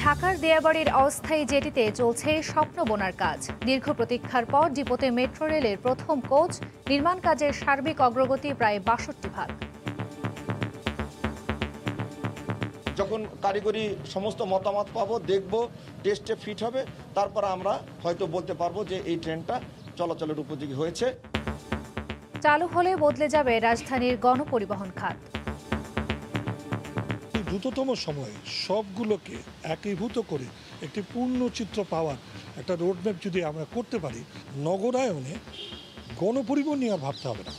ঢাকার দিয়াবাড়ির অস্থায়ী জেটিতে চলছে স্বপ্ন বোনার কাজ। দীর্ঘ প্রতীক্ষার পর ডিপোতে মেট্রো রেলের প্রথম কোচ নির্মাণ কাজের সার্বিক অগ্রগতি প্রায় ৬২%। যখন কারিগরি সমস্ত মতামত পাবো, দেখব, টেস্টে ফিট হবে, তারপর আমরা হয়তো বলতে পারবো যে এই ট্রেনটা চলাচলের উপযোগী হয়েছে। চালু হলে বদলে যাবে রাজধানীর গণপরিবহন খাত। দ্রুততম সময়ে সবগুলোকে একীভূত করে একটি পূর্ণ চিত্র পাওয়ার একটা রোডম্যাপ যদি আমরা করতে পারি, নগরায়নে গণপরিবহন নিয়ে আর ভাবতে হবে না।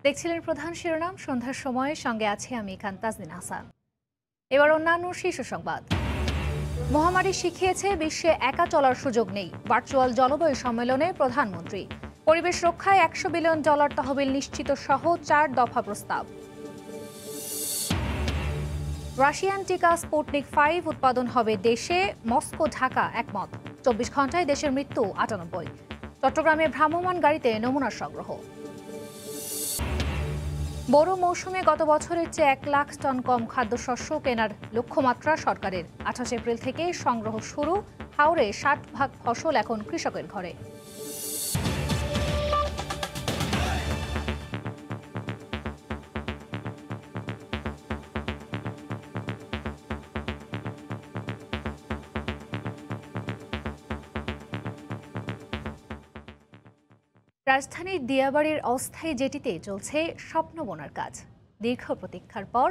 দেখছিলেন প্রধান শিরোনাম, সন্ধ্যার সময় সঙ্গে আছি আমি তাজনীন হাসান। এবার অন্যান্য শীর্ষ সংবাদ। মহামারী শিখিয়েছে বিশ্বে একা চলার সুযোগ নেই, ভার্চুয়াল জলবায়ু সম্মেলনে প্রধানমন্ত্রী। পরিবেশ রক্ষায় $100 বিলিয়ন তহবিল নিশ্চিত সহ 4 দফা প্রস্তাব। রাশিয়ান টিকা স্পুটনিক 5 উৎপাদন হবে দেশে, মস্কো ঢাকা একমত। 24 ঘন্টায় দেশের মৃত্যু 98। চট্টগ্রামে ভ্রাম্যমাণ গাড়িতে নমুনা সংগ্রহ। বোরো মৌসুমে গত বছরের চেয়ে 1 লাখ টন কম খাদ্যশস্য কেনার লক্ষ্যমাত্রা সরকারের। 28 এপ্রিল থেকে সংগ্রহ শুরু। হাওরে 60% ফসল এখন কৃষকের ঘরে। রাজধানীর দিয়াবাড়ির অস্থায়ী জেটিতে চলছে স্বপ্ন বোনার কাজ। দীর্ঘ প্রতীক্ষার পর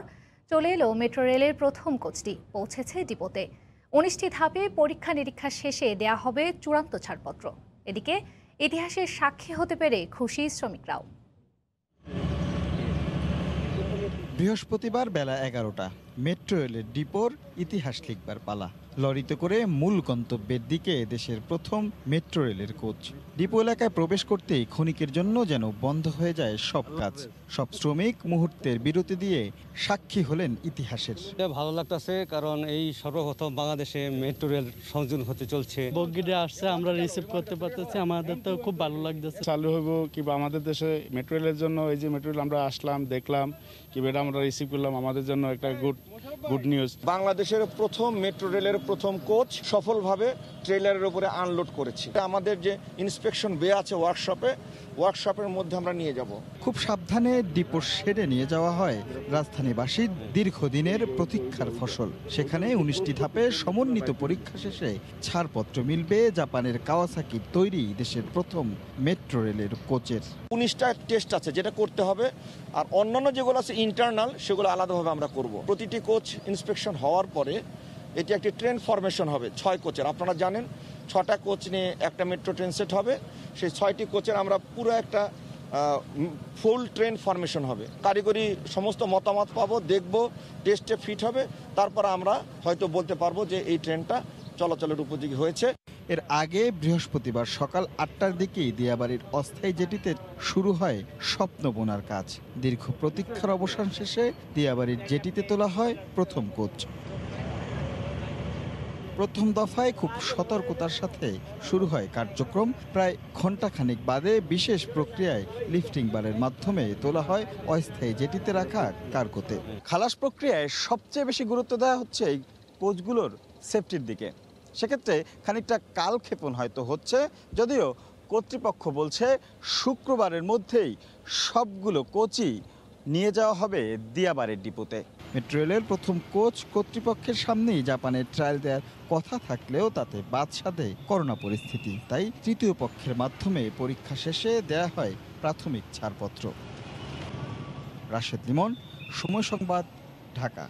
চলে এলো মেট্রো রেলের প্রথম কোচটি, পৌঁছেছে ডিপোতে। 19টি ধাপে পরীক্ষা নিরীক্ষা শেষে দেয়া হবে চূড়ান্ত ছাড়পত্র। এদিকে ইতিহাসের সাক্ষী হতে পেরে খুশি শ্রমিকরাও। বৃহস্পতিবার বেলা 11টা, মেট্রো রেলের ডিপোর ইতিহাস লিখবার পালা। লরিতে করে মূল গন্তব্যের দিকে দেশের প্রথম মেট্রো রেলের কোচ। ডিপো এলাকায় প্রবেশ করতেই ক্ষণিকের জন্য যেন বন্ধ হয়ে যায় সব কাজ। সব শ্রমিক মুহূর্তের বিরতি দিয়ে সাক্ষী হলেন ইতিহাসের। ভালো লাগতেছে, কারণ এই সর্বপ্রথম বাংলাদেশে মেট্রো রেল সংযোজন হতে চলছে। বগিটা আসছে, আমরা রিসিভ করতে পারতেছি, আমাদের তো খুব ভালো লাগতেছে। চালু হইব কিংবা আমাদের দেশে মেট্রো রেলের জন্য এই যে মেট্রো রেল আমরা আসলাম, দেখলাম কিংবা এটা আমরা রিসিভ করলাম, আমাদের জন্য একটা গুড নিউজ। বাংলাদেশের প্রথম মেট্রো রেলের প্রথম কোচ সফলভাবে ট্রেলারের উপরে আনলোড করেছি। আমাদের যে ইন্সপেকশন বে আছে ওয়ার্কশপের মধ্যে আমরা নিয়ে যাব। খুব সাবধানে ডিপোর শেডে নিয়ে যাওয়া হয় রাজধানীবাসীর দীর্ঘদিনের প্রতীক্ষার ফসল। সেখানে 19টি ধাপে সমন্বিত পরীক্ষা শেষে ছাড়পত্র মিলবে জাপানের কাওয়াসাকির তৈরি দেশের প্রথম মেট্রো রেলের কোচের। 19টা টেস্ট আছে যেটা করতে হবে, আর অন্যান্য যেগুলো আছে ইন্টারনাল, সেগুলো আলাদাভাবে আমরা করব। প্রতিটি কোচ ইন্সপেকশন হওয়ার পরে এটি একটি ট্রেন ফরমেশন হবে 6 কোচের। আপনারা জানেন 6টা কোচ নিয়ে একটা মেট্রো ট্রেন সেট হবে। সেই 6টি কোচের আমরা পুরো একটা ফুল ট্রেন ফরমেশন হবে। কারিগরি সমস্ত মতামত পাবো, দেখব, টেস্টে ফিট হবে, তারপর আমরা হয়তো বলতে পারবো যে এই ট্রেনটা চলাচলের উপযোগী হয়েছে। এর আগে বৃহস্পতিবার সকাল 8টার দিকেই দিয়াবাড়ির অস্থায়ী জেটিতে শুরু হয় স্বপ্ন বোনার কাজ। দীর্ঘ প্রতীক্ষার অবসান শেষে দিয়াবাড়ির জেটিতে তোলা হয় প্রথম কোচ। প্রথম দফায় খুব সতর্কতার সাথে শুরু হয় কার্যক্রম। প্রায় ঘণ্টাখানিক বাদে বিশেষ প্রক্রিয়ায় লিফটিং বারের মাধ্যমে তোলা হয় অস্থায়ী জেটিতে রাখা কার্গোতে। খালাস প্রক্রিয়ায় সবচেয়ে বেশি গুরুত্ব দেওয়া হচ্ছে এই কোচগুলোর সেফটির দিকে। সেক্ষেত্রে খানিকটা কালক্ষেপণ হয়তো হচ্ছে, যদিও কর্তৃপক্ষ বলছে শুক্রবারের মধ্যেই সবগুলো কোচই নিয়ে যাওয়া হবে দিয়াবাড়ির ডিপোতে। মেট্রো রেলের প্রথম কোচ কর্তৃপক্ষের সামনেই জাপানের ট্রায়াল দেওয়ার কথা থাকলেও তাতে বাদ সাধে করোনা পরিস্থিতি। তাই তৃতীয় পক্ষের মাধ্যমে পরীক্ষা শেষে দেয়া হয় প্রাথমিক ছাড়পত্র। রাশেদ লিমন, সময় সংবাদ, ঢাকা।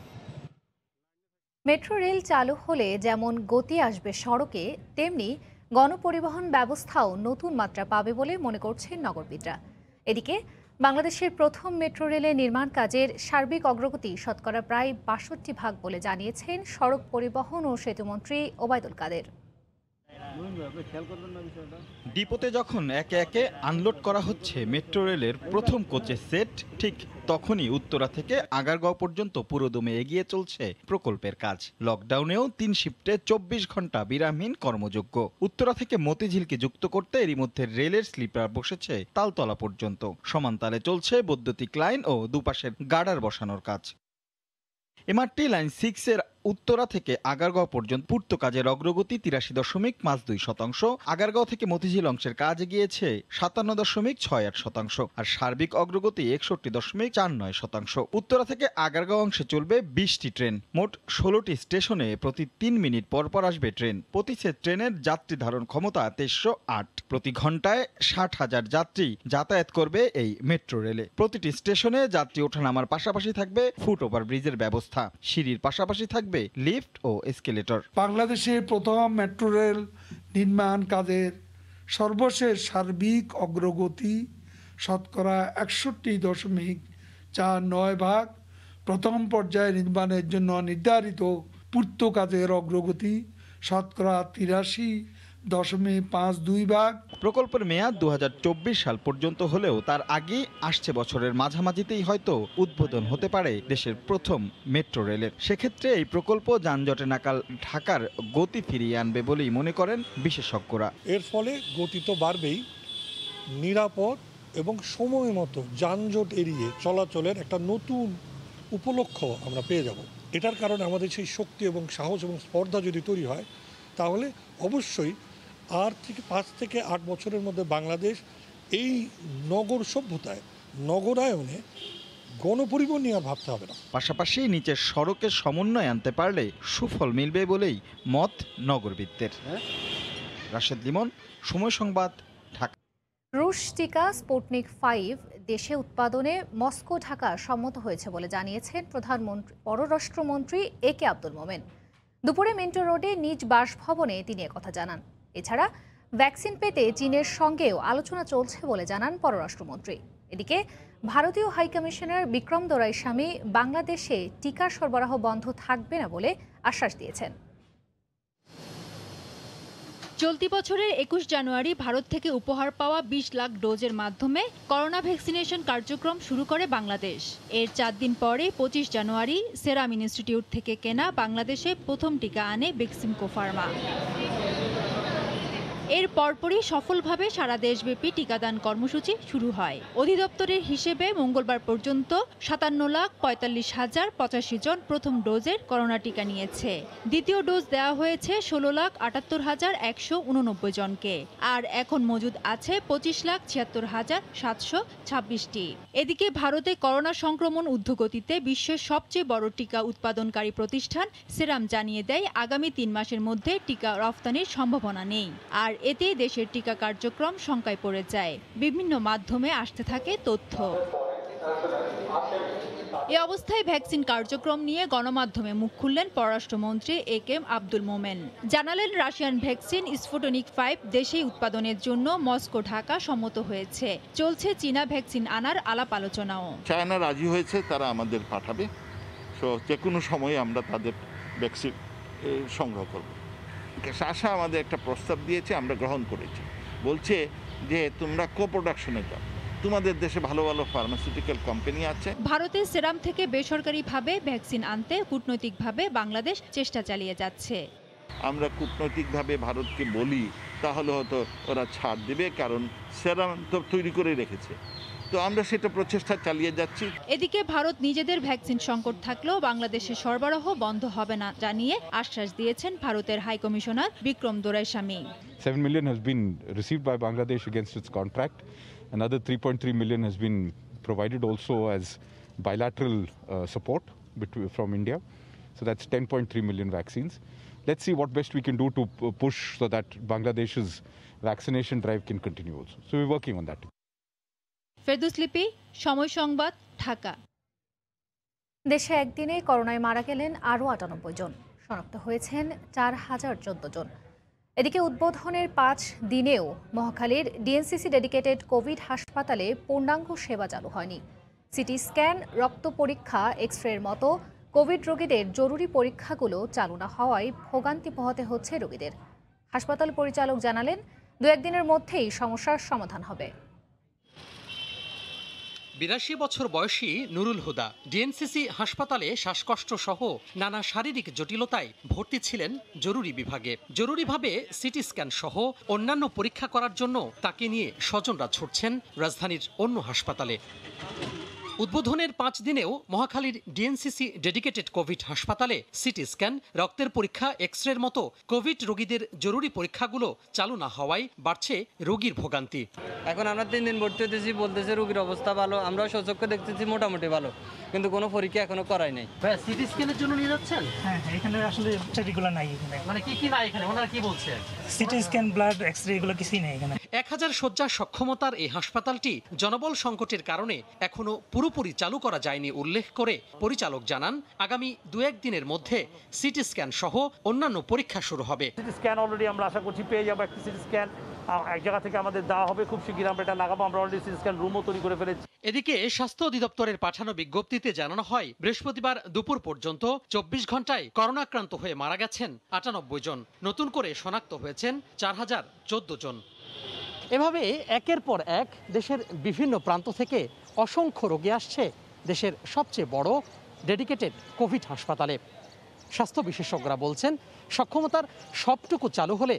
মেট্রো রেল চালু হলে যেমন গতি আসবে সড়কে, তেমনি গণপরিবহন ব্যবস্থাও নতুন মাত্রা পাবে বলে মনে করছেন নগরবিদরা। এদিকে বাংলাদেশের প্রথম মেট্রো রেলের নির্মাণ কাজের সার্বিক অগ্রগতি শতকরা প্রায় ৬২% বলে জানিয়েছেন সড়ক পরিবহন ও সেতুমন্ত্রী ওবায়দুল কাদের। ডিপোতে যখন একে একে আনলোড করা হচ্ছে মেট্রো রেলের প্রথম কোচের সেট, ঠিক তখনই উত্তরা থেকে আগারগাঁও পর্যন্ত পুরোদমে এগিয়ে চলছে প্রকল্পের কাজ। লকডাউনেও 3 শিফটে 24 ঘন্টা বিরামহীন কর্মযোগ্য। উত্তরা থেকে মতিঝিলকে যুক্ত করতে এরই মধ্যে রেলের স্লিপার বসেছে তালতলা পর্যন্ত। সমানতালে চলছে বৈদ্যুতিক লাইন ও দুপাশের গার্ডার বসানোর কাজ। এমআরটি লাইন 6 এর উত্তরা থেকে আগারগাঁও পর্যন্ত পূর্ত কাজের অগ্রগতি 83.52%। আগারগাঁও থেকে মতিঝিল অংশের কাজ এগিয়েছে 57.68%, আর সার্বিক অগ্রগতি 61.49%। উত্তরা থেকে আগারগাঁও অংশে চলবে 20টি ট্রেন। মোট 16টি স্টেশনে প্রতি 3 মিনিট পর পর আসবে ট্রেন। প্রতি সেট ট্রেনের যাত্রী ধারণ ক্ষমতা 2308। প্রতি ঘন্টায় 60,000 যাত্রী যাতায়াত করবে এই মেট্রো রেলে। প্রতিটি স্টেশনে যাত্রী ওঠানামার পাশাপাশি থাকবে ফুট ওভার ব্রিজের ব্যবস্থা। সিঁড়ির পাশাপাশি থাকবে লিফট ও এসকেলেটর। বাংলাদেশে প্রথম মেট্রো রেল নির্মাণ কাজের সর্বশেষ সার্বিক অগ্রগতি শতকরা 61.49%। প্রথম পর্যায়ে নির্মাণের জন্য নির্ধারিত পূর্ত কাজের অগ্রগতি শতকরা 83.52%। প্রকল্পের মেয়াদ 2024 সাল পর্যন্ত হলেও তার আগে আসছে বছরের মাঝামাঝিতেই হয়তো উদ্বোধন হতে পারে দেশের প্রথম মেট্রো রেলের। সেক্ষেত্রে এই প্রকল্প যানজটে নাকাল ঢাকার গতি ফিরিয়ে আনবে বলেই মনে করেন বিশেষজ্ঞরা। এর ফলে গতি তো বাড়বেই, নিরাপদ এবং সময় মতো যানজট এড়িয়ে চলাচলের একটা নতুন উপলক্ষ আমরা পেয়ে যাব। এটার কারণে আমাদের সেই শক্তি এবং সাহস এবং স্পর্ধা যদি তৈরি হয়, তাহলে অবশ্যই 5 থেকে 8 বছরের মধ্যে বাংলাদেশ এই নগর সভ্যতায়, নগরায়নে গণপরিবহন নিয়ে ভাবতে হবে না। পাশাপাশি নিচের সড়কের সমন্বয় আনতে পারলে সুফল মিলবে বলেই মত নগরবিদদের। রাশেদ লিমন, সময় সংবাদ, ঢাকা। রুশ টিকা স্পুটনিক 5 দেশে উৎপাদনে মস্কো ঢাকা সম্মত হয়েছে বলে জানিয়েছেন পররাষ্ট্রমন্ত্রী একে আব্দুল মোমেন। দুপুরে মিন্টো রোডে নিজ বাসভবনে তিনি একথা জানান। এছাড়া ভ্যাকসিন পেতে চীনের সঙ্গেও আলোচনা চলছে বলে জানান পররাষ্ট্রমন্ত্রী। এদিকে ভারতীয় হাইকমিশনার বিক্রম দোরাইস্বামী বাংলাদেশে টিকা সরবরাহ বন্ধ থাকবে না বলে আশ্বাস দিয়েছেন। চলতি বছরের 21 জানুয়ারি ভারত থেকে উপহার পাওয়া 20 লাখ ডোজের মাধ্যমে করোনা ভ্যাকসিনেশন কার্যক্রম শুরু করে বাংলাদেশ। এর 4 দিন পরে 25 জানুয়ারি সেরাম ইনস্টিটিউট থেকে কেনা বাংলাদেশে প্রথম টিকা আনে বেক্সিমকো ফার্মা। এর পরপরই সফলভাবে সারা দেশব্যাপী টিকাদান কর্মসূচি শুরু হয়। অধিদপ্তরের হিসেবে মঙ্গলবার পর্যন্ত 57,45,085 জন প্রথম ডোজের করোনা টিকা নিয়েছে। দ্বিতীয় ডোজ দেওয়া হয়েছে 16,78,189 জনকে, আর এখন মজুদ আছে 25,76,726টি। এদিকে ভারতে করোনা সংক্রমণ ঊর্ধ্বগতিতে বিশ্বের সবচেয়ে বড় টিকা উৎপাদনকারী প্রতিষ্ঠান সেরাম জানিয়ে দেয় আগামী 3 মাসের মধ্যে টিকা রফতানির সম্ভাবনা নেই। আর এতে দেশের টিকা কার্যক্রম শঙ্কায় পড়ে যায়। বিভিন্ন মাধ্যমে আসতে থাকে তথ্য। এ অবস্থায় ভ্যাকসিন কার্যক্রম নিয়ে গণমাধ্যমে মুখ খুললেন পররাষ্ট্রমন্ত্রী একে আব্দুল মোমেন। জানালেন রাশিয়ান ভ্যাকসিন স্পুটনিক 5 দেশেই উৎপাদনের জন্য মস্কো ঢাকা সম্মত হয়েছে। চলছে চীনা ভ্যাকসিন আনার আলাপ আলোচনাও। চায়না রাজি হয়েছে, তারা আমাদের পাঠাবে। যে কোনো সময়ে আমরা তাদের ভ্যাকসিন সংগ্রহ করব। আশা আমাদের একটা প্রস্তাব দিয়েছে, আমরা গ্রহণ করেছি। বলছে যে তোমরা কো-প্রোডাকশনে যাও, তোমাদের দেশে ভালো ভালো ফার্মাসিউটিক্যাল কোম্পানি আছে। ভারতের সেরাম থেকে বেসরকারিভাবে ভ্যাকসিন আনতে কূটনৈতিকভাবে বাংলাদেশ চেষ্টা চালিয়ে যাচ্ছে। আমরা কূটনৈতিকভাবে ভারতকে বলি, তাহলে হয়তো ওরা ছাড় দেবে, কারণ সেরাম তো তৈরি করে রেখেছে। তো আমরা সেটা প্রচেষ্টা চালিয়ে যাচ্ছি। এদিকে ভারত নিজেদের ভ্যাকসিন সংকট থাকলেও বাংলাদেশের সরবরাহ বন্ধ হবে না জানিয়ে আশ্বাস দিয়েছেন ভারতের high commissioner Vikram Doraiswami. 7 million has been received by Bangladesh against its contract. Another 3.3 million has been provided also as bilateral support from India. So that's 10.3 million vaccines. Let's see what best we can do to push so that Bangladesh's vaccination drive can continue also. So we're working on that. Ferdous লিপি, সময় সংবাদ, ঢাকা। দেশে একদিনে করোনায় মারা গেলেন আরও 98 জন, শনাক্ত হয়েছেন 4014 জন। এদিকে উদ্বোধনের 5 দিনেও মহাখালীর ডিএনসিসি ডেডিকেটেড কোভিড হাসপাতালে পূর্ণাঙ্গ সেবা চালু হয়নি। সিটি স্ক্যান, রক্ত পরীক্ষা, এক্স-রের মতো কোভিড রোগীদের জরুরি পরীক্ষাগুলো চালু না হওয়ায় ভোগান্তি পোহাতে হচ্ছে রোগীদের। হাসপাতাল পরিচালক জানালেন 2-1 দিনের মধ্যেই সমস্যার সমাধান হবে। 82 বছর বয়সী নুরুল হুদা ডিএনসিসি হাসপাতালে শ্বাসকষ্ট সহ নানা শারীরিক জটিলতায় ভর্তি ছিলেন জরুরি বিভাগে। জরুরিভাবে সিটি স্ক্যান সহ অন্যান্য পরীক্ষা করার জন্য তাকে নিয়ে স্বজনরা ছুটছেন রাজধানীর অন্য হাসপাতালে। উদ্বোধনের 5 দিনেও মহাখালীর ডিএনসিসি ডেডিকেটেড কোভিড হাসপাতালে সিটি স্ক্যান, রক্তের পরীক্ষা, এক্স-রের মতো কোভিড রোগীদের জরুরি পরীক্ষাগুলো চালু না হওয়ায় বাড়ছে রোগীর ভোগান্তি। এখন আমরা 3 দিন ভর্তি হতেছি, বলতেছে রোগীর অবস্থা ভালো, আমরাও সচক্ষে দেখতেছি মোটামুটি ভালো, কিন্তু কোনো পরীক্ষা এখনো করাই নাই। সিটি স্ক্যানের জন্য নিয়ে যাচ্ছেন? হ্যাঁ, এখানে আসলে রেগুলার নাই এখানে। মানে কি না এখানে ওনারা কি বলছে? সিটি স্ক্যান, ব্লাড, এক্স-রে এগুলো কিছুই নেই এখানে। 1000 শয্যার সক্ষমতার এই হাসপাতালটি জনবল সংকটের কারণে এখনো পুরোপুরি চালু করা যায়নি উল্লেখ করে পরিচালক জানান, আগামী 2-1 দিনের মধ্যে সিটি স্ক্যান সহ অন্যান্য পরীক্ষা শুরু হবে। সিটি স্ক্যান অলরেডি আমরা আশা করছি পেয়ে যাবো। একটা সিটি স্ক্যান এক জায়গা থেকে আমাদের দেওয়া হবে, খুব শীঘ্রই আমরা এটা লাগাবো। আমরা অলরেডি সিটি স্ক্যান রুমও তৈরি করে ফেলেছি। এদিকে স্বাস্থ্য অধিদপ্তরের পাঠানো বিজ্ঞপ্তিতে জানানো হয়, বৃহস্পতিবার দুপুর পর্যন্ত 24 ঘন্টায় করোনাক্রান্ত হয়ে মারা গেছেন 98 জন, নতুন করে শনাক্ত হয়েছেন 4014 জন। এভাবে একের পর এক দেশের বিভিন্ন প্রান্ত থেকে অসংখ্য রোগী আসছে দেশের সবচেয়ে বড় ডেডিকেটেড কোভিড হাসপাতালে। স্বাস্থ্য বিশেষজ্ঞরা বলছেন, সক্ষমতার সবটুকু চালু হলে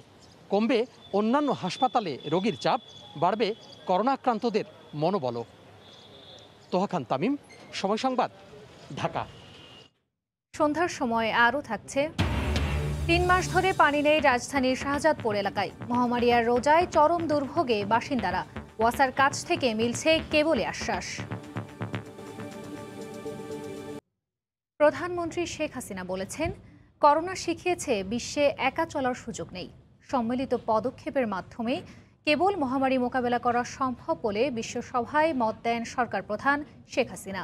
কমবে অন্যান্য হাসপাতালে রোগীর চাপ, বাড়বে করোনাক্রান্তদের মনোবলও। তোহা খান তামিম, সময় সংবাদ, ঢাকা। সন্ধ্যার সময় আরও থাকছে, 3 মাস ধরে পানি নেই রাজধানীর শাহজাদপুর এলাকায়। মহামারীর রোজায় চরম দুর্ভোগে বাসিন্দারা। ওয়াসার কাছ থেকে মিলছে কেবলই আশ্বাস। প্রধানমন্ত্রী শেখ হাসিনা বলেছেন, করোনা শিখিয়েছে বিশ্বে একা চলার সুযোগ নেই। সম্মিলিত পদক্ষেপের মাধ্যমে কেবল মহামারী মোকাবেলা করা সম্ভব বলে বিশ্বসভায় মত দেন সরকার প্রধান শেখ হাসিনা।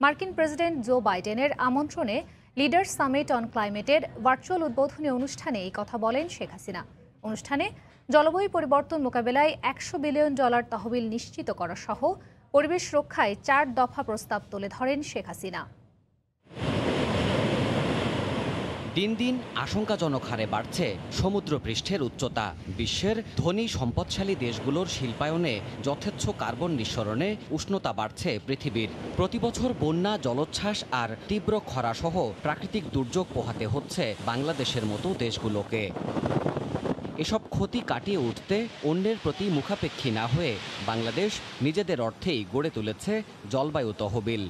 মার্কিন প্রেসিডেন্ট জো বাইডেনের আমন্ত্রণে লিডার্স সামিট অন ক্লাইমেটের ভার্চুয়াল উদ্বোধনী অনুষ্ঠানে এই কথা বলেন শেখ হাসিনা। অনুষ্ঠানে জলবায়ু পরিবর্তন মোকাবেলায় $100 বিলিয়ন তহবিল নিশ্চিত করা সহ পরিবেশ রক্ষায় 4 দফা প্রস্তাব তুলে ধরেন শেখ হাসিনা। দিন দিন আশঙ্কাজনক হারে বাড়ছে সমুদ্রপৃষ্ঠের উচ্চতা। বিশ্বের ধনী সম্পদশালী দেশগুলোর শিল্পায়নে যথেচ্ছ কার্বন নিঃসরণে উষ্ণতা বাড়ছে পৃথিবীর। প্রতিবছর বন্যা, জলোচ্ছ্বাস আর তীব্র খরাসহ প্রাকৃতিক দুর্যোগ পোহাতে হচ্ছে বাংলাদেশের মতো দেশগুলোকে। এসব ক্ষতি কাটিয়ে উঠতে অন্যের প্রতি মুখাপেক্ষী না হয়ে বাংলাদেশ নিজেদের অর্থেই গড়ে তুলেছে জলবায়ু তহবিল।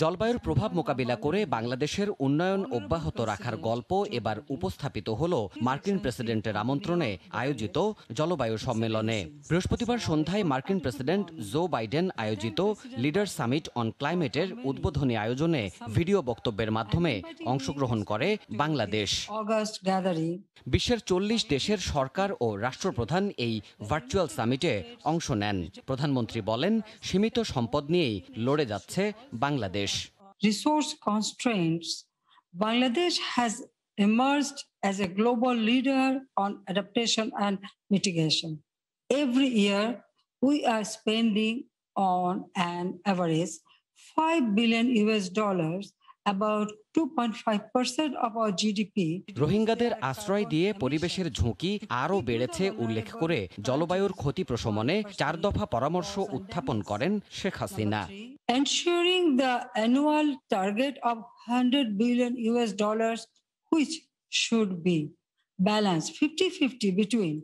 জলবায়ুর প্রভাব মোকাবিলা করে বাংলাদেশের উন্নয়ন অব্যাহত রাখার গল্প এবার উপস্থাপিত হল মার্কিন প্রেসিডেন্টের আমন্ত্রণে আয়োজিত জলবায়ু সম্মেলনে। বৃহস্পতিবার সন্ধ্যায় মার্কিন প্রেসিডেন্ট জো বাইডেন আয়োজিত লিডার সামিট অন ক্লাইমেটের উদ্বোধনী আয়োজনে ভিডিও বক্তব্যের মাধ্যমে অংশগ্রহণ করে বাংলাদেশ। বিশ্বের 40 দেশের সরকার ও রাষ্ট্রপ্রধান এই ভার্চুয়াল সামিটে অংশ নেন। প্রধানমন্ত্রী বলেন, সীমিত সম্পদ নিয়েই লড়ে যাচ্ছে Bangladesh. Resource constraints, Bangladesh has emerged as a global leader on adaptation and mitigation. Every year, we are spending on an average $5 billion, about 2.5% of our GDP. রোহিঙ্গাদের আশ্রয় দিয়ে পরিবেশের ঝুঁকি আরও বেড়েছে উল্লেখ করে জলবায়ুর ক্ষতি প্রশমনে 4 দফা পরামর্শ উত্থাপন করেন Sheikh Hasina. Ensuring the annual target of $100 billion, which should be balanced 50-50 between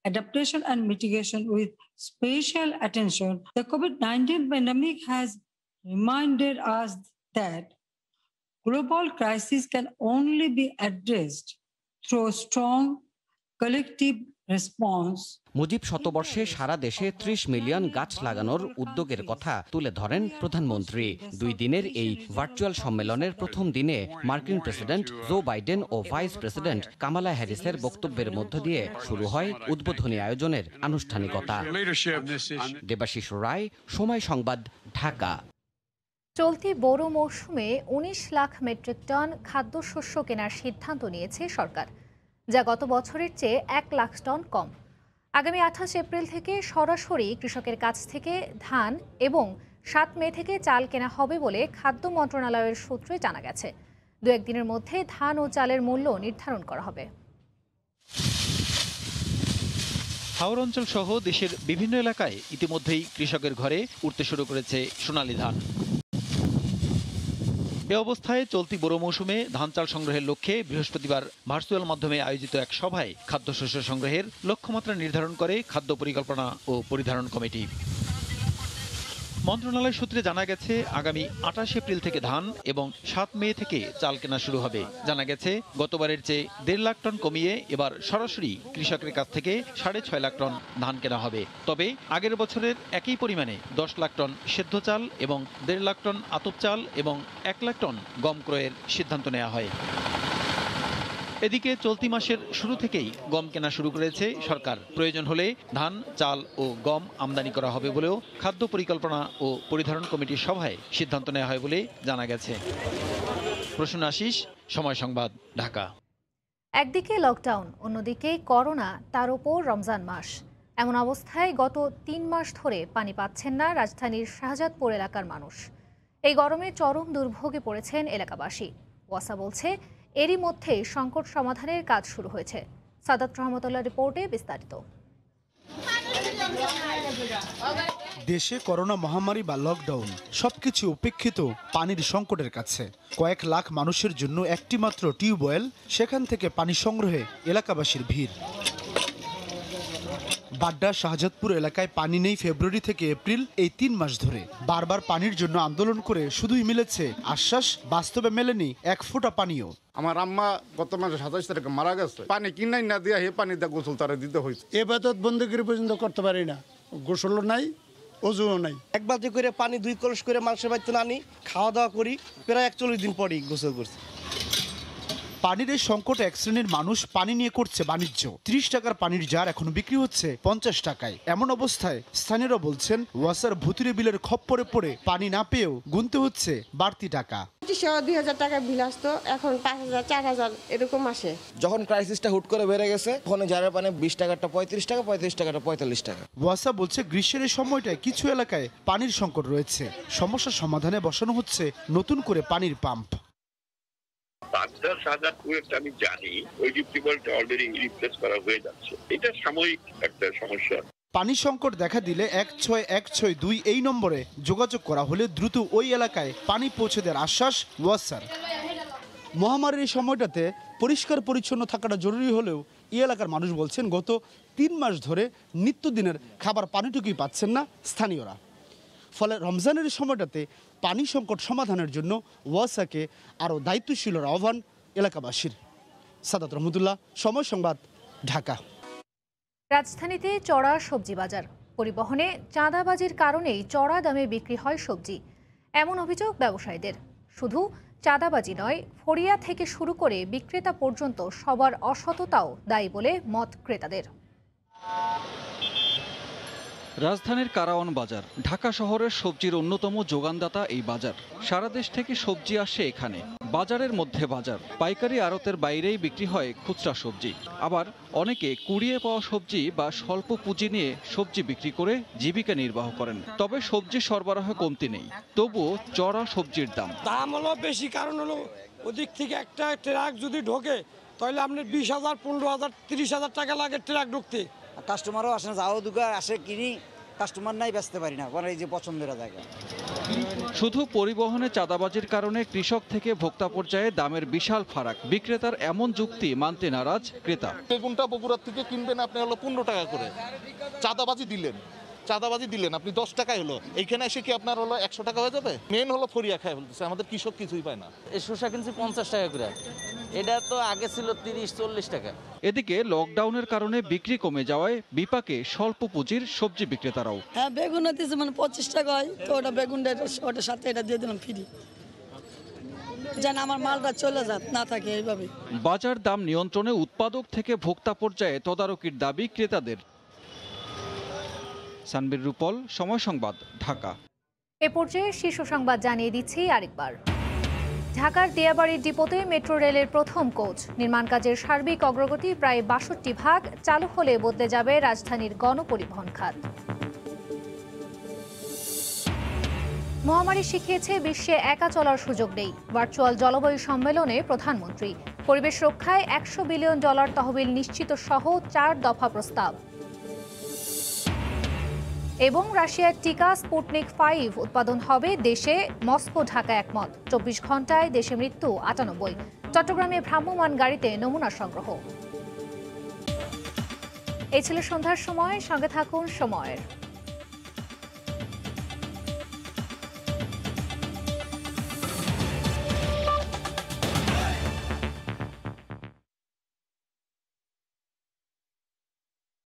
adaptation and mitigation with special attention. The COVID-19 pandemic has reminded us that global crisis can only be addressed through a strong collective response. Mujib শতবর্ষে সারা দেশে 30 million গাছ লাগানোর উদ্যোগের কথা তুলে ধরেন প্রধানমন্ত্রী। 2 দিনের এই ভার্চুয়াল সম্মেলনের প্রথম দিনে মার্কিন প্রেসিডেন্ট জো বাইডেন ও ভাইস প্রেসিডেন্ট কামালা হ্যারিসের বক্তব্যের মধ্য দিয়ে শুরু হয় উদ্বোধনী আয়োজনের আনুষ্ঠানিকতা। দেবাশিস রায়, সময় সংবাদ, ঢাকা। চলতি বোরো মৌসুমে 19 লাখ মেট্রিক টন খাদ্যশস্য কেনার সিদ্ধান্ত নিয়েছে সরকার, যা গত বছরের চেয়ে 1 লাখ টন কম। আগামী 28 এপ্রিল থেকে সরাসরি কৃষকের কাছ থেকে ধান এবং 7 মে থেকে চাল কেনা হবে বলে খাদ্য মন্ত্রণালয়ের সূত্রে জানা গেছে। 2-1 দিনের মধ্যে ধান ও চালের মূল্য নির্ধারণ করা হবে। হাওর অঞ্চল সহ দেশের বিভিন্ন এলাকায় ইতিমধ্যেই কৃষকের ঘরে উঠতে শুরু করেছে সোনালী ধান। এ অবস্থায় চলতি বোরো মৌসুমে ধান চাল সংগ্রহের লক্ষ্যে বৃহস্পতিবার ভার্চুয়াল মাধ্যমে আয়োজিত এক সভায় খাদ্যশস্য সংগ্রহের লক্ষ্যমাত্রা নির্ধারণ করে খাদ্য পরিকল্পনা ও পরিধারণ কমিটি। মন্ত্রণালয় সূত্রে জানা গেছে আগামী 28 এপ্রিল থেকে ধান এবং 7 মে থেকে চাল কেনা শুরু হবে। জানা গেছে গতবারের চেয়ে 1.5 লাখ টন কমিয়ে এবার সরাসরি কৃষকের কাছ থেকে 6.5 লাখ টন ধান কেনা হবে। তবে আগের বছরের একই পরিমাণে 10 লাখ টন সেদ্ধ চাল এবং 1.5 লাখ টন আতপ চাল এবং 1 লাখ টন গম ক্রয়ের সিদ্ধান্ত নেওয়া হয়। এদিকে চলতি মাসের শুরু থেকেই গম কেনা শুরু করেছে সরকার। প্রয়োজন হলে ধান, চাল ও গম আমদানি করা হবে বলেও খাদ্য পরিকল্পনা ও পরিধারণ কমিটির সভায় সিদ্ধান্ত নেওয়া হয় বলে জানা গেছে। প্রসূন আশিস, সময় সংবাদ, ঢাকা। একদিকে লকডাউন, অন্যদিকে করোনা, তার উপর রমজান মাস। এমন অবস্থায় গত 3 মাস ধরে পানি পাচ্ছেন না রাজধানীর শাহজাদপুর এলাকার মানুষ। এই গরমে চরম দুর্ভোগে পড়েছেন এলাকাবাসী। ওয়াসা বলছে এরই মধ্যে সংকট সমাধানের কাজ শুরু হয়েছে। সাদাত রহমতুল্লাহ রিপোর্টে বিস্তারিত। দেশে করোনা মহামারী বা লকডাউন সবকিছু উপেক্ষিত পানির সংকটের কাছে। কয়েক লাখ মানুষের জন্য একটি মাত্র টিউবওয়েল, সেখান থেকে পানি সংগ্রহে এলাকাবাসীর ভিড়। বাড্ডা শাহজাদপুর এলাকায় পানি নেই ফেব্রুয়ারি থেকে এপ্রিল, এই 3 মাস ধরে। বারবার পানির জন্য আন্দোলন করে শুধুই মিলেছে আশ্বাস, বাস্তবে মেলেনি এক ফোঁটা পানিও। আমার আম্মা গত মাসে 27 তারিখে মারা গেছে, পানি কিনাই না দিয়া হে পানি দিয়ে গোসল তারা দিতে হয়েছে। এবাদত বন্দী পর্যন্ত করতে পারি না, গোসলও নাই, অজুও নাই। এক বালতি করে পানি 2 কলস করে মানুষের বাড়িতে আনি, খাওয়া দাওয়া করি, প্রায় 41 দিন পরই গোসল করছি। পানির এই সংকটে এক শ্রেণীর মানুষ পানি নিয়ে করছে বাণিজ্য। 30 টাকার পানির জার এখন বিক্রি হচ্ছে 50 টাকায়। এমন অবস্থায় স্থানীয়রা বলছেন ওয়াসার ভুতুরে বিলের খপ্পরে পড়ে পানি না পেয়েও গুনতে হচ্ছে বাড়তি টাকা। 2,000 টাকা বিল আসতো, এখন 5,000 4,000 এরকম আসে। যখন ক্রাইসিসটা হুট করে বেড়ে গেছে, তখন জারের পানি 20 টাকাটা 35 টাকা, 35 টাকাটা 45 টাকা। ওয়াসা বলছে গ্রীষ্মের এই সময়টায় কিছু এলাকায় পানির সংকট রয়েছে। সমস্যা সমাধানে বসানো হচ্ছে নতুন করে পানির পাম্প। বাগদা শাহজাদপুরটা আমি জানি, ওই টিউবওয়েলটা অলরেডি রিপ্লেস করা হয়ে যাচ্ছে। এটা সাময়িক একটা সমস্যা। পানি সংকট দেখা দিলে 16162 এই নম্বরে যোগাযোগ করা হলে দ্রুত ওই এলাকায় পানি পৌঁছে দেওয়ার আশ্বাস ওয়াসার। মহামারীর এই সময়টাতে পরিষ্কার পরিচ্ছন্ন থাকাটা জরুরি হলেও এই এলাকার মানুষ বলছেন গত 3 মাস ধরে নিত্যদিনের খাবার পানিটুকুই পাচ্ছেন না স্থানীয়রা। ফলে রমজানের সময়টাতে পানি সংকট সমাধানের জন্য ওয়াসাকে আরও দায়িত্বশীলের আহ্বান এলাকাবাসীর। সাদাত রহমতুল্লাহ, সময় সংবাদ, ঢাকা। রাজধানীতে চড়া সবজি বাজার। পরিবহনে চাঁদাবাজির কারণেই চড়া দামে বিক্রি হয় সবজি, এমন অভিযোগ ব্যবসায়ীদের। শুধু চাঁদাবাজি নয়, ফড়িয়া থেকে শুরু করে বিক্রেতা পর্যন্ত সবার অসততাও দায়ী বলে মত ক্রেতাদের। রাজধানীর কারাওয়ান বাজার ঢাকা শহরের সবজির অন্যতম যোগানদাতা। এই বাজার সারা দেশ থেকে সবজি আসে এখানে। বাজারের মধ্যে বাজার, পাইকারি আড়তের বাইরেই বিক্রি হয় খুচরা সবজি। আবার অনেকে কুড়িয়ে পাওয়া সবজি বা স্বল্প পুঁজি নিয়ে সবজি বিক্রি করে জীবিকা নির্বাহ করেন। তবে সবজি সরবরাহ কমতি নেই, তবুও চড়া সবজির দাম। দাম হলো বেশি, কারণ হলো ওদিক থেকে একটা ট্রাক যদি ঢোকে তাহলে আপনি 20,000, 15,000, 30,000 টাকা লাগে ট্রাক ঢুকতে। কাস্টমারও আসে না, যাও দুগার আসে কিনি, কাস্টমার নাই, বেচতে পারি না, পরে এই যে পছন্দের জায়গা। শুধু পরিবহনে চাঁদাবাজির কারণে কৃষক থেকে ভোক্তা পর্যায়ে দামের বিশাল ফারাক। বিক্রেতার এমন যুক্তি মানতে নারাজ ক্রেতা। বেগুনটা বগুড়ার থেকে কিনবেন আপনি হলো 15 টাকা করে, চাঁদাবাজি দিলেন আপনি 10 টাকায় হলো, এইখানে এসে কি আপনার হলো 100 টাকা হয়ে যাবে? মেন হলো ফরিয়া খায় বলতেছে, আমাদের কৃষক কিছুই পায় না। এই শসা কিনছি 50 টাকা করে, এটা তো আগে ছিল 30-40 টাকা। এদিকে লকডাউনের কারণে বিক্রি কমে যাওয়ায় বিপাকে স্বল্প পুঁজির সবজি বিক্রেতারাও। হ্যাঁ, বেগুন হতেছে মানে 25 টাকা হয়, তো ওটা বেগুনটা ওটার সাথে এটা দিয়ে দিলাম ফ্রি, যেন আমার মালটা চলে যাক না থাকে এইভাবে। বাজার দাম নিয়ন্ত্রণে উৎপাদক থেকে ভোক্তা পর্যায়ে তদারকির দাবি ক্রেতাদের। সানবীর রূপল, সময় সংবাদ, ঢাকা। এ পর্যায়ে শীর্ষ সংবাদ জানিয়ে দিচ্ছি আরেকবার। ঢাকার দিয়াবাড়ির ডিপোতে মেট্রো রেলের প্রথম কোচ। নির্মাণ কাজের সার্বিক অগ্রগতি প্রায় 62 ভাগ। চালু হলে বদলে যাবে রাজধানীর গণপরিবহন খাত। মহামারী শিখিয়েছে বিশ্বে একা চলার সুযোগ নেই। ভার্চুয়াল জলবায়ু সম্মেলনে প্রধানমন্ত্রী। পরিবেশ রক্ষায় $100 বিলিয়ন তহবিল নিশ্চিত সহ 4 দফা প্রস্তাব। এবং রাশিয়ার টিকা স্পুটনিক 5 উৎপাদন হবে দেশে। মস্কো ঢাকা একমত। 24 ঘন্টায় দেশে মৃত্যু 98। চট্টগ্রামে ভ্রাম্যমাণ গাড়িতে নমুনা সংগ্রহ। এই ছিল সন্ধ্যার সময়। সঙ্গে থাকুন সময়ের।